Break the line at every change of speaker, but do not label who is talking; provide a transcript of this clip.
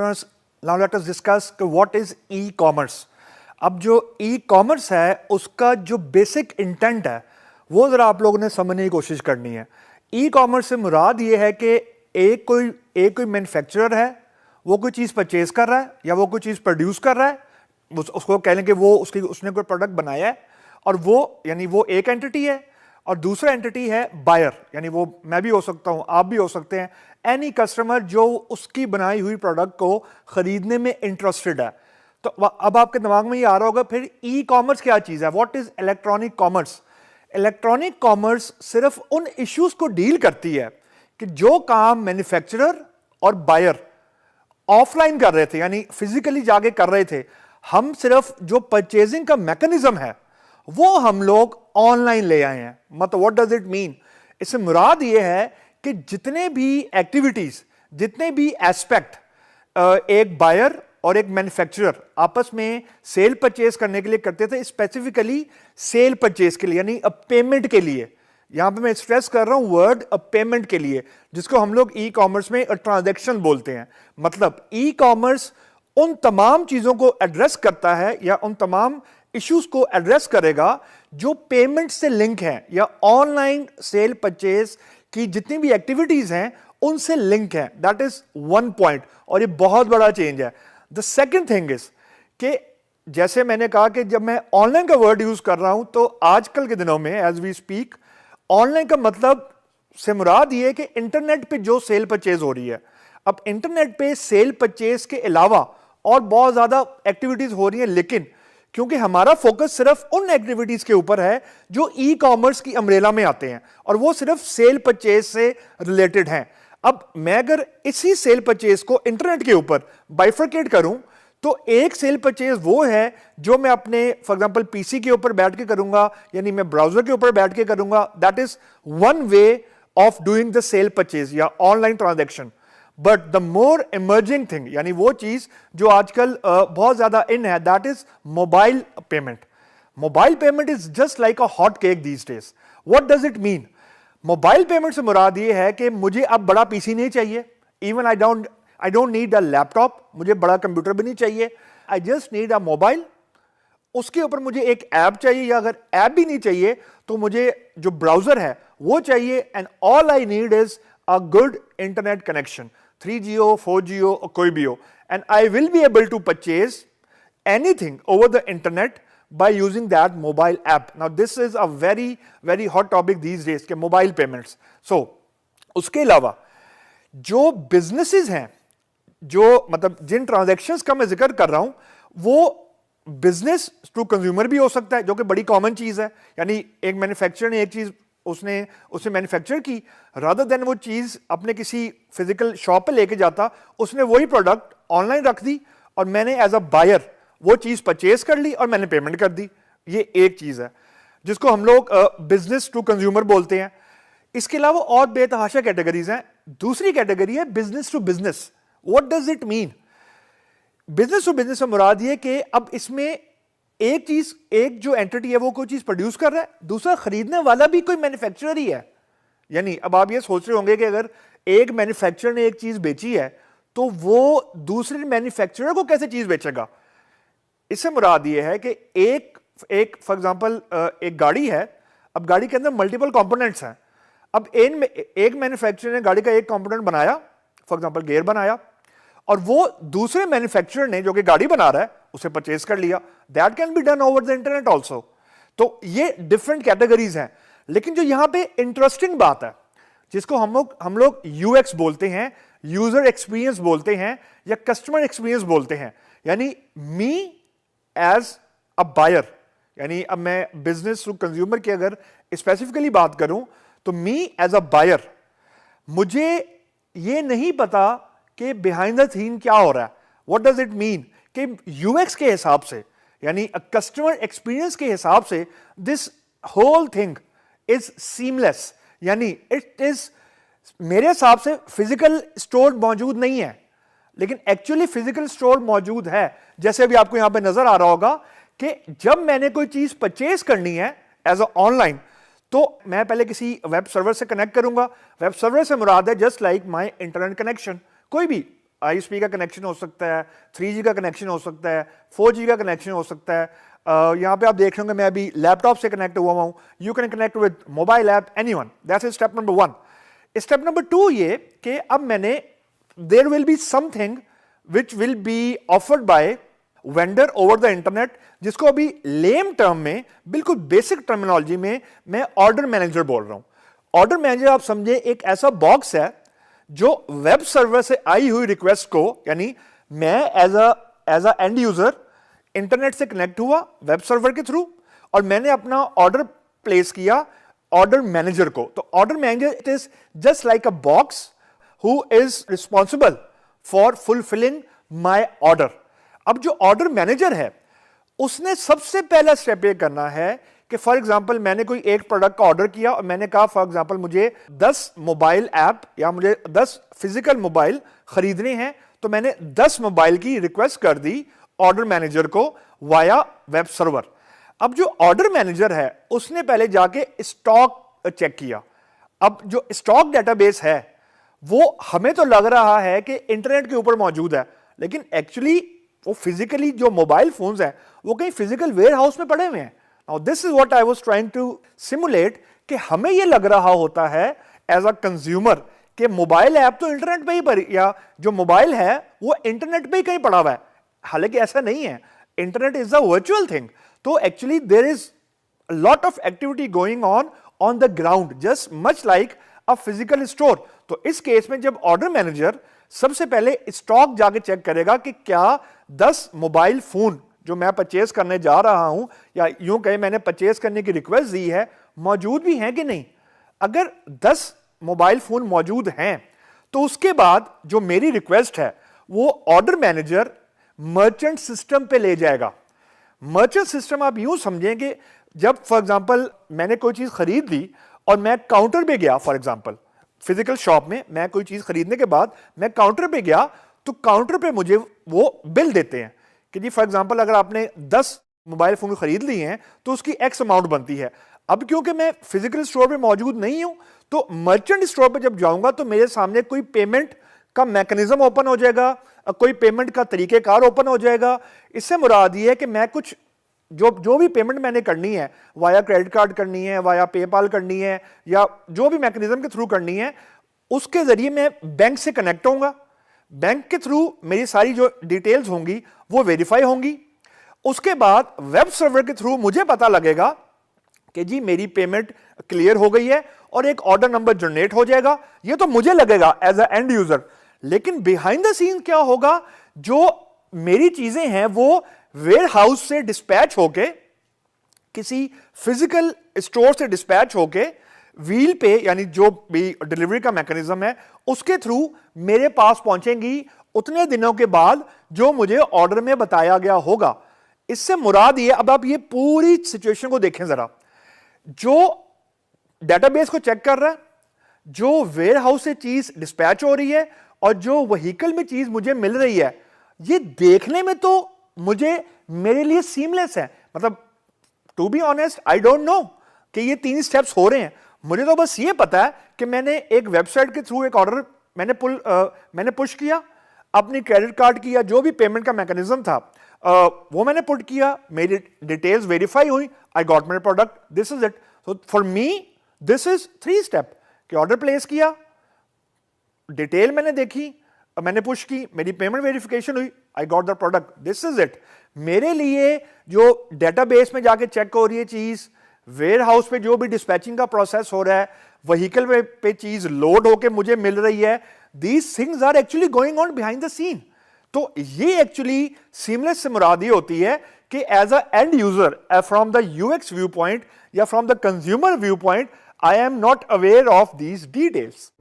customers. Now let us discuss what is e-commerce. अब जो e-commerce है उसका जो बेसिक इंटेंट है वो ज़रा आप लोगों ने समझने की कोशिश करनी है। ई-कॉमर्स से मुराद ये है कि एक कोई मैन्युफैक्चरर है, वो कोई चीज़ परचेज कर रहा है या वो कोई चीज़ प्रोड्यूस कर रहा है, उसको कह लें कि वो उसने कोई प्रोडक्ट बनाया है और वो एक एंटिटी है, और दूसरा एंटिटी है बायर, यानी वो मैं भी हो सकता हूँ, आप भी हो सकते हैं, एनी कस्टमर जो उसकी बनाई हुई प्रोडक्ट को खरीदने में इंटरेस्टेड है। तो अब आपके दिमाग में ये आ रहा होगा फिर ई कॉमर्स क्या चीज़ है, what is electronic commerce. Electronic commerce सिर्फ उन इश्यूज को डील करती है कि जो काम मैन्युफैक्चरर और बायर ऑफलाइन कर रहे थे, यानी फिजिकली जाके कर रहे थे, हम सिर्फ जो परचेजिंग का मैकेनिज्म है वो हम लोग ऑनलाइन ले आए हैं। मतलब व्हाट डज इट मीन, इससे मुराद ये है कि जितने भी एक्टिविटीज, जितने भी एस्पेक्ट एक बायर और एक मैन्युफैक्चरर आपस में सेल परचेज करने के लिए करते थे, स्पेसिफिकली सेल परचेज के लिए, यानी पेमेंट के लिए, यहां पे मैं स्ट्रेस कर रहा हूं वर्ड पेमेंट के लिए, जिसको हम लोग ई कॉमर्स में ट्रांजैक्शन बोलते हैं। मतलब ई कॉमर्स उन तमाम चीजों को एड्रेस करता है या उन तमाम इश्यूज को एड्रेस करेगा जो पेमेंट से लिंक है या ऑनलाइन सेल परचेज की जितनी भी एक्टिविटीज हैं उनसे लिंक है। दैट इज वन पॉइंट, और ये बहुत बड़ा चेंज है। द सेकेंड थिंग इज कि जैसे मैंने कहा कि जब मैं ऑनलाइन का वर्ड यूज कर रहा हूं तो आजकल के दिनों में एज वी स्पीक ऑनलाइन का मतलब से मुराद ये है कि इंटरनेट पे जो सेल परचेज हो रही है। अब इंटरनेट पे सेल परचेज के अलावा और बहुत ज्यादा एक्टिविटीज हो रही हैं, लेकिन क्योंकि हमारा फोकस सिर्फ उन एक्टिविटीज के ऊपर है जो ई कॉमर्स की अम्ब्रेला में आते हैं और वो सिर्फ सेल परचेज से रिलेटेड हैं। अब मैं अगर इसी सेल परचेज को इंटरनेट के ऊपर बाइफरकेट करूं तो एक सेल परचेज वो है जो मैं अपने फॉर एग्जांपल पीसी के ऊपर बैठ के करूंगा, यानी मैं ब्राउजर के ऊपर बैठ के करूंगा। That is one way of doing the sale purchase या online transaction. But the more emerging thing, यानी वो चीज जो आजकल बहुत ज्यादा इन है, that is mobile payment. Mobile payment is just like a hot cake these days. What does it mean? Mobile payment से मुराद ये है कि मुझे अब बड़ा पीसी नहीं चाहिए, even I don't need a laptop, मुझे बड़ा कंप्यूटर भी नहीं चाहिए, I just need a mobile. उसके ऊपर मुझे एक ऐप चाहिए, या अगर ऐप भी नहीं चाहिए तो मुझे जो ब्राउजर है वो चाहिए, and all I need is a good internet connection, 3G हो, 4G हो, कोई भी हो, and I will be able to purchase anything over the internet by using that mobile app. Now this is a very hot topic these days के mobile payments. So उसके अलावा जो businesses हैं, जो मतलब जिन transactions का मैं जिक्र कर रहा हूं, वो business to consumer भी हो सकता है, जो कि बड़ी common चीज है। यानी एक मैन्युफैक्चरर ने एक चीज उसने मैन्युफैक्चर की, rather than वो चीज अपने किसी फिजिकल शॉप पे लेके जाता, उसने वही प्रोडक्ट ऑनलाइन रख दी और मैंने एज अ बायर वो चीज परचेज कर ली और मैंने पेमेंट कर दी। ये एक चीज है जिसको हम लोग बिजनेस टू कंज्यूमर बोलते हैं। इसके अलावा और बेतहाशा कैटेगरीज हैं। दूसरी कैटेगरी है business to business. What does it mean? Business to business से मुराद ये कि अब इसमें एक जो एंटिटी है वो कोई चीज प्रोड्यूस कर रहा है, दूसरा खरीदने वाला भी कोई मैन्युफैक्चरर ही है। यानी अब आप ये सोच रहे होंगे कि अगर एक मैन्युफैक्चरर ने एक चीज बेची है तो वो दूसरे मैन्युफैक्चरर को कैसे चीज बेचेगा? इससे मुराद ये है कि एक फॉर एग्जांपल एक गाड़ी है, अब गाड़ी के अंदर मल्टीपल कंपोनेंट्स हैं। अब एक मैन्युफैक्चरर ने गाड़ी का एक कंपोनेंट बनाया, फॉर एग्जांपल गियर बनाया, और वो दूसरे मैन्युफैक्चरर ने जो कि गाड़ी बना रहा है उसे परचेज कर लिया। That can be done over the internet also. तो ये डिफरेंट कैटेगरीज हैं। लेकिन जो यहां पे इंटरेस्टिंग बात है, जिसको हम लोग यूएक्स बोलते हैं, यूजर एक्सपीरियंस बोलते हैं, या कस्टमर एक्सपीरियंस बोलते हैं, यानी मी एज अ बायर, यानी अब मैं बिजनेस टू कंज्यूमर की अगर स्पेसिफिकली बात करूं तो मी एज अ बायर, मुझे ये नहीं पता कि बिहाइंड द सीन क्या हो रहा है। What does it mean? कि यूएक्स के हिसाब से, यानी कस्टमर एक्सपीरियंस के हिसाब से, this whole thing is seamless, यानी इट इज मेरे हिसाब से फिजिकल स्टोर मौजूद नहीं है, लेकिन एक्चुअली फिजिकल स्टोर मौजूद है। जैसे अभी आपको यहां पे नजर आ रहा होगा कि जब मैंने कोई चीज परचेज करनी है एज अ ऑनलाइन, तो मैं पहले किसी वेब सर्वर से कनेक्ट करूंगा। वेब सर्वर से मुराद है just like my internet connection. कोई भी ISP का कनेक्शन हो सकता है, 3G का कनेक्शन हो सकता है, 4G का कनेक्शन हो सकता है। यहाँ पे आप देख रहे होंगे मैं अभी लैपटॉप से कनेक्ट हुआ हूँ। You can connect with mobile app, anyone. That's step number 1। Step number 2 ये कि अब मैंने there will be something which will be offered by vendor over the internet, जिसको अभी लेम टर्म में, बिल्कुल बेसिक टर्मिनोलॉजी में मैं ऑर्डर मैनेजर बोल रहा हूं। ऑर्डर मैनेजर आप समझे एक ऐसा बॉक्स है जो वेब सर्वर से आई हुई रिक्वेस्ट को, यानी मैं as a end user internet से कनेक्ट हुआ वेब सर्वर के थ्रू और मैंने अपना ऑर्डर प्लेस किया ऑर्डर मैनेजर को। तो order manager it is just like a box who is responsible for fulfilling my order. अब जो ऑर्डर मैनेजर है उसने सबसे पहला स्टेप ये करना है कि फॉर एग्जांपल मैंने कोई एक प्रोडक्ट का ऑर्डर किया और मैंने कहा फॉर एग्जांपल मुझे 10 मोबाइल ऐप या मुझे 10 फिजिकल मोबाइल खरीदने हैं, तो मैंने 10 मोबाइल की रिक्वेस्ट कर दी ऑर्डर मैनेजर को वाया वेब सर्वर। अब जो ऑर्डर मैनेजर है उसने पहले जाके स्टॉक चेक किया। अब जो स्टॉक डेटाबेस है वो हमें तो लग रहा है कि इंटरनेट के ऊपर मौजूद है, लेकिन एक्चुअली वो फिजिकली जो मोबाइल फोन्स हैं वो कहीं फिजिकल वेयर हाउस में पड़े हुए हैं। Now this is what I was trying to simulate कि हमें ये लग रहा होता है एज अ कंज्यूमर कि मोबाइल ऐप तो इंटरनेट पे ही पड़ी, या जो मोबाइल है वो इंटरनेट पे ही कहीं पड़ा हुआ है। हालांकि ऐसा नहीं है, internet is a virtual thing. तो actually there is a lot of activity going on the ground, just much like a physical store। तो इस केस में जब ऑर्डर मैनेजर सबसे पहले स्टॉक जाके चेक करेगा कि क्या 10 मोबाइल फोन जो मैं परचेज करने जा रहा हूं, या यूं कहे मैंने परचेज करने की रिक्वेस्ट दी है, मौजूद भी हैं कि नहीं। अगर 10 मोबाइल फोन मौजूद हैं तो उसके बाद जो मेरी रिक्वेस्ट है वो ऑर्डर मैनेजर मर्चेंट सिस्टम पे ले जाएगा। मर्चेंट सिस्टम आप यूं समझेंगे, जब फॉर एग्जांपल मैंने कोई चीज खरीद ली और मैं काउंटर पे गया, फॉर एग्जांपल फिजिकल शॉप में मैं कोई चीज खरीदने के बाद मैं काउंटर पे गया, तो काउंटर पे मुझे वो बिल देते हैं कि जी फॉर एग्जांपल अगर आपने 10 मोबाइल फोन खरीद लिए हैं तो उसकी एक्स अमाउंट बनती है। अब क्योंकि मैं फिजिकल स्टोर पे मौजूद नहीं हूं, तो मर्चेंट स्टोर पे जब जाऊंगा तो मेरे सामने कोई पेमेंट का मैकेनिज्म ओपन हो जाएगा, कोई पेमेंट का तरीकेकार ओपन हो जाएगा। इससे मुराद ये है कि मैं कुछ जो भी पेमेंट मैंने करनी है, वाया क्रेडिट कार्ड करनी है, वाया पेपाल करनी है, या जो भी मैकेनिज्म के थ्रू करनी है, उसके जरिए मैं बैंक से कनेक्ट होऊंगा। बैंक के थ्रू मेरी सारी जो डिटेल्स होंगी वो वेरीफाई होंगी। उसके बाद वेब सर्वर के थ्रू मुझे पता लगेगा कि जी मेरी पेमेंट क्लियर हो गई है और एक ऑर्डर नंबर जनरेट हो जाएगा। ये तो मुझे लगेगा एज अ एंड यूजर, लेकिन बिहाइंड द सीन क्या होगा, जो मेरी चीजें हैं वो वेयर हाउस से डिस्पैच होके, किसी फिजिकल स्टोर से डिस्पैच होके व्हील पे, यानी जो भी डिलीवरी का मैकेनिज्म है उसके थ्रू मेरे पास पहुंचेंगी उतने दिनों के बाद जो मुझे ऑर्डर में बताया गया होगा। इससे मुराद ये, अब आप ये पूरी सिचुएशन को देखें जरा, जो डेटाबेस को चेक कर रहा है, जो वेयर हाउस से चीज डिस्पैच हो रही है और जो व्हीकल में चीज मुझे मिल रही है, ये देखने में तो मुझे मेरे लिए सीमलेस है। मतलब to be honest I don't know कि ये 3 स्टेप्स हो रहे हैं। मुझे तो बस ये पता है कि मैंने एक वेबसाइट के थ्रू एक ऑर्डर मैंने पुश किया, अपनी क्रेडिट कार्ड की या जो भी पेमेंट का मैकेनिज्म था वो मैंने पुट किया, मेरी डिटेल्स वेरीफाई हुई, I got my product, this is it. So for me this is 3 step कि ऑर्डर प्लेस किया, डिटेल मैंने देखी, मैंने पुश की, मेरी पेमेंट वेरिफिकेशन हुई, I got the product, this is it. मेरे लिए जो डेटाबेस में जाके चेक हो रही है चीज, वेयर हाउस पे जो भी डिस्पैचिंग का प्रोसेस हो रहा है, व्हीकल पे चीज लोड होके मुझे मिल रही है, these things are actually going on behind the scene. तो ये एक्चुअली सीमलेस से मुराद ये होती है कि as a end user from the UX viewpoint या from the consumer viewpoint, I am not aware of these details.